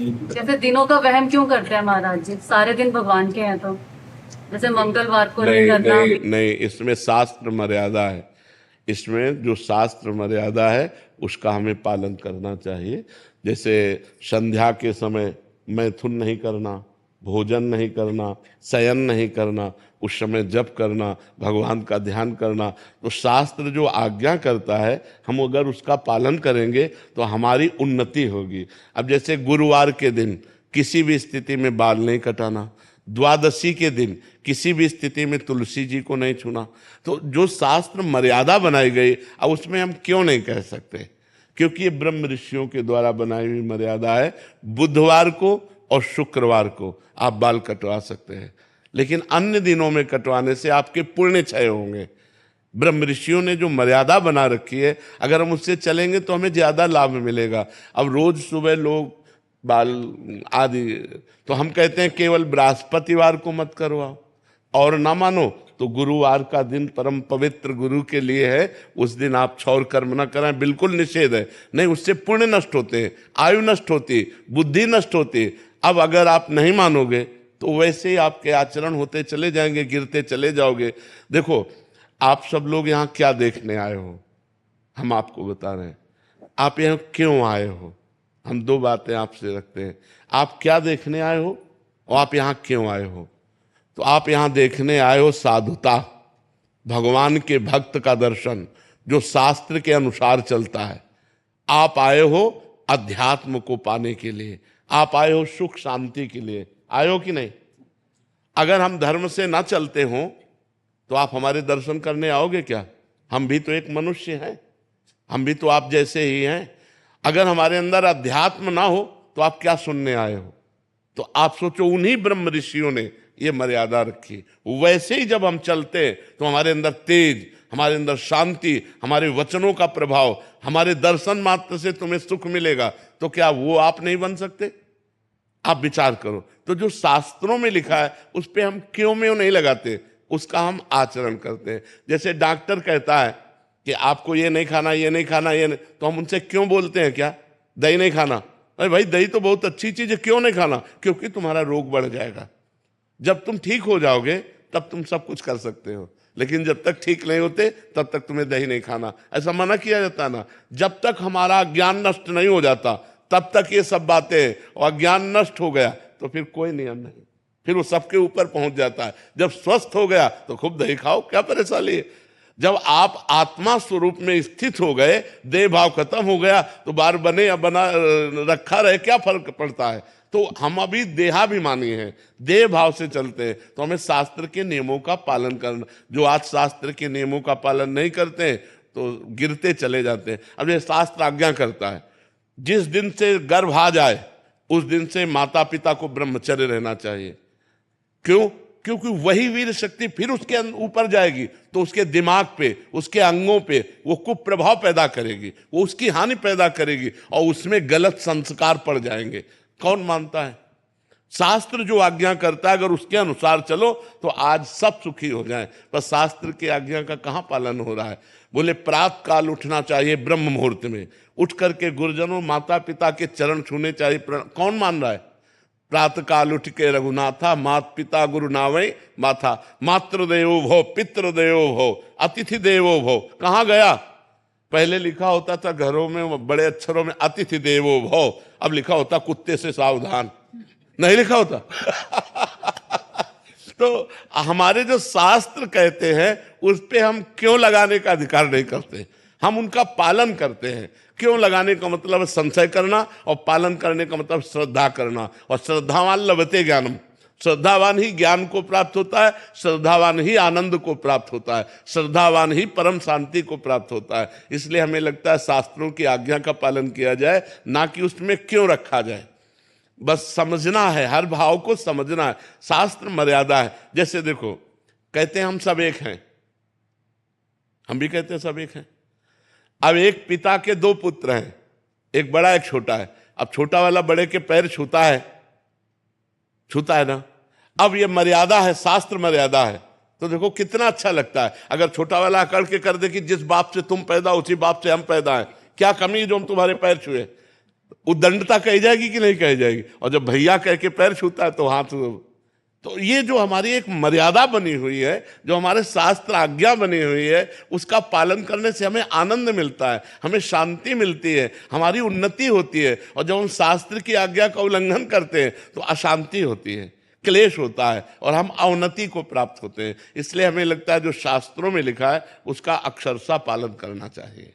जैसे दिनों का वहम क्यों करते हैं महाराज जी? सारे दिन भगवान के हैं तो जैसे मंगलवार को नहीं नहीं करना। नहीं नहीं, इसमें शास्त्र मर्यादा है। इसमें जो शास्त्र मर्यादा है उसका हमें पालन करना चाहिए। जैसे संध्या के समय मैथुन नहीं करना, भोजन नहीं करना, शयन नहीं करना, उस समय जप करना, भगवान का ध्यान करना। तो शास्त्र जो आज्ञा करता है, हम अगर उसका पालन करेंगे तो हमारी उन्नति होगी। अब जैसे गुरुवार के दिन किसी भी स्थिति में बाल नहीं कटाना, द्वादशी के दिन किसी भी स्थिति में तुलसी जी को नहीं छूना। तो जो शास्त्र मर्यादा बनाई गई, अब उसमें हम क्यों नहीं कह सकते? क्योंकि ये ब्रह्म ऋषियों के द्वारा बनाई हुई मर्यादा है। बुधवार को और शुक्रवार को आप बाल कटवा सकते हैं, लेकिन अन्य दिनों में कटवाने से आपके पुण्य क्षय होंगे। ब्रह्म ऋषियों ने जो मर्यादा बना रखी है, अगर हम उससे चलेंगे तो हमें ज्यादा लाभ मिलेगा। अब रोज सुबह लोग बाल आदि, तो हम कहते हैं केवल बृहस्पतिवार को मत करवाओ, और ना मानो तो गुरुवार का दिन परम पवित्र गुरु के लिए है, उस दिन आप छौर कर्म ना कराएं, बिल्कुल निषेध है। नहीं, उससे पुण्य नष्ट होते हैं, आयु नष्ट होती है, बुद्धि नष्ट होती है। अब अगर आप नहीं मानोगे तो वैसे ही आपके आचरण होते चले जाएंगे, गिरते चले जाओगे। देखो, आप सब लोग यहाँ क्या देखने आए हो, हम आपको बता रहे हैं। आप यहाँ क्यों आए हो? हम दो बातें आपसे रखते हैं। आप क्या देखने आए हो और आप यहाँ क्यों आए हो? तो आप यहाँ देखने आए हो साधुता, भगवान के भक्त का दर्शन जो शास्त्र के अनुसार चलता है। आप आए हो अध्यात्म को पाने के लिए, आप आए हो सुख शांति के लिए। आए हो कि नहीं? अगर हम धर्म से ना चलते हो तो आप हमारे दर्शन करने आओगे क्या? हम भी तो एक मनुष्य हैं, हम भी तो आप जैसे ही हैं। अगर हमारे अंदर अध्यात्म ना हो तो आप क्या सुनने आए हो? तो आप सोचो, उन्हीं ब्रह्म ऋषियों ने ये मर्यादा रखी। वैसे ही जब हम चलते तो हमारे अंदर तेज, हमारे अंदर शांति, हमारे वचनों का प्रभाव, हमारे दर्शन मात्र से तुम्हें सुख मिलेगा। तो क्या वो आप नहीं बन सकते? आप विचार करो। तो जो शास्त्रों में लिखा है उस पर हम क्यों में नहीं लगाते, उसका हम आचरण करते हैं। जैसे डॉक्टर कहता है कि आपको ये नहीं खाना, ये नहीं खाना, ये नहीं, तो हम उनसे क्यों बोलते हैं क्या दही नहीं खाना? अरे भाई, दही तो बहुत अच्छी चीज है, क्यों नहीं खाना? क्योंकि तुम्हारा रोग बढ़ जाएगा। जब तुम ठीक हो जाओगे तब तुम सब कुछ कर सकते हो, लेकिन जब तक ठीक नहीं होते तब तक तुम्हें दही नहीं खाना, ऐसा मना किया जाता ना। जब तक हमारा ज्ञान नष्ट नहीं हो जाता तब तक ये सब बातें, और ज्ञान नष्ट हो गया तो फिर कोई नियम नहीं, फिर वो सबके ऊपर पहुंच जाता है। जब स्वस्थ हो गया तो खूब दही खाओ, क्या परेशानी है? जब आप आत्मा स्वरूप में स्थित हो गए, देह भाव खत्म हो गया, तो बार बने या बना रखा रहे, क्या फर्क पड़ता है? तो हम अभी देहाभिमानी हैं, देह भाव से चलते हैं। तो हमें शास्त्र के नियमों का पालन करना। जो आज शास्त्र के नियमों का पालन नहीं करते हैं तो गिरते चले जाते हैं। अब ये शास्त्र आज्ञा करता है, जिस दिन से गर्भ आ जाए उस दिन से माता पिता को ब्रह्मचर्य रहना चाहिए। क्यों? क्योंकि वही वीर शक्ति फिर उसके ऊपर जाएगी तो उसके दिमाग पे, उसके अंगों पे वो कुप्रभाव पैदा करेगी, वो उसकी हानि पैदा करेगी और उसमें गलत संस्कार पड़ जाएंगे। कौन मानता है? शास्त्र जो आज्ञा करता है, अगर उसके अनुसार चलो तो आज सब सुखी हो जाएं। पर शास्त्र की आज्ञा का कहाँ पालन हो रहा है? बोले प्रातः काल उठना चाहिए, ब्रह्म मुहूर्त में उठ करके गुरुजनों माता पिता के चरण छूने चाहिए। कौन मान रहा है? प्रातः काल उठ के रघुनाथा, मात पिता गुरु नावै माथा, मातृदेवो भव पितृदेवो भव अतिथि देवो भव। कहाँ गया? पहले लिखा होता था घरों में बड़े अक्षरों में अतिथि देवो भव, अब लिखा होता कुत्ते से सावधान, नहीं लिखा होता। तो हमारे जो शास्त्र कहते हैं उस पे हम क्यों लगाने का अधिकार नहीं करते? हम उनका पालन करते हैं। क्यों लगाने का मतलब है संशय करना, और पालन करने का मतलब श्रद्धा करना। और श्रद्धावान लभते ज्ञानम, श्रद्धावान ही ज्ञान को प्राप्त होता है, श्रद्धावान ही आनंद को प्राप्त होता है, श्रद्धावान ही परम शांति को प्राप्त होता है। इसलिए हमें लगता है शास्त्रों की आज्ञा का पालन किया जाए, ना कि उसमें क्यों रखा जाए। बस समझना है, हर भाव को समझना है। शास्त्र मर्यादा है। जैसे देखो, कहते हैं हम सब एक हैं, हम भी कहते हैं सब एक हैं। अब एक पिता के दो पुत्र हैं, एक बड़ा एक छोटा है। अब छोटा वाला बड़े के पैर छूता है, छूता है ना। अब ये मर्यादा है, शास्त्र मर्यादा है। तो देखो कितना अच्छा लगता है अगर छोटा वाला अकड़ के कर दे कि जिस बाप से तुम पैदा उसी बाप से हम पैदा हैं, क्या कमी जो हम तुम्हारे पैर छुए। उद्दंडता कही जाएगी कि नहीं कही जाएगी? और जब भैया कह के पैर छूता है तो हाथ, तो ये जो हमारी एक मर्यादा बनी हुई है, जो हमारे शास्त्र आज्ञा बनी हुई है, उसका पालन करने से हमें आनंद मिलता है, हमें शांति मिलती है, हमारी उन्नति होती है। और जब हम शास्त्र की आज्ञा का उल्लंघन करते हैं तो अशांति होती है, क्लेश होता है और हम अवनति को प्राप्त होते हैं। इसलिए हमें लगता है जो शास्त्रों में लिखा है उसका अक्षरशः पालन करना चाहिए।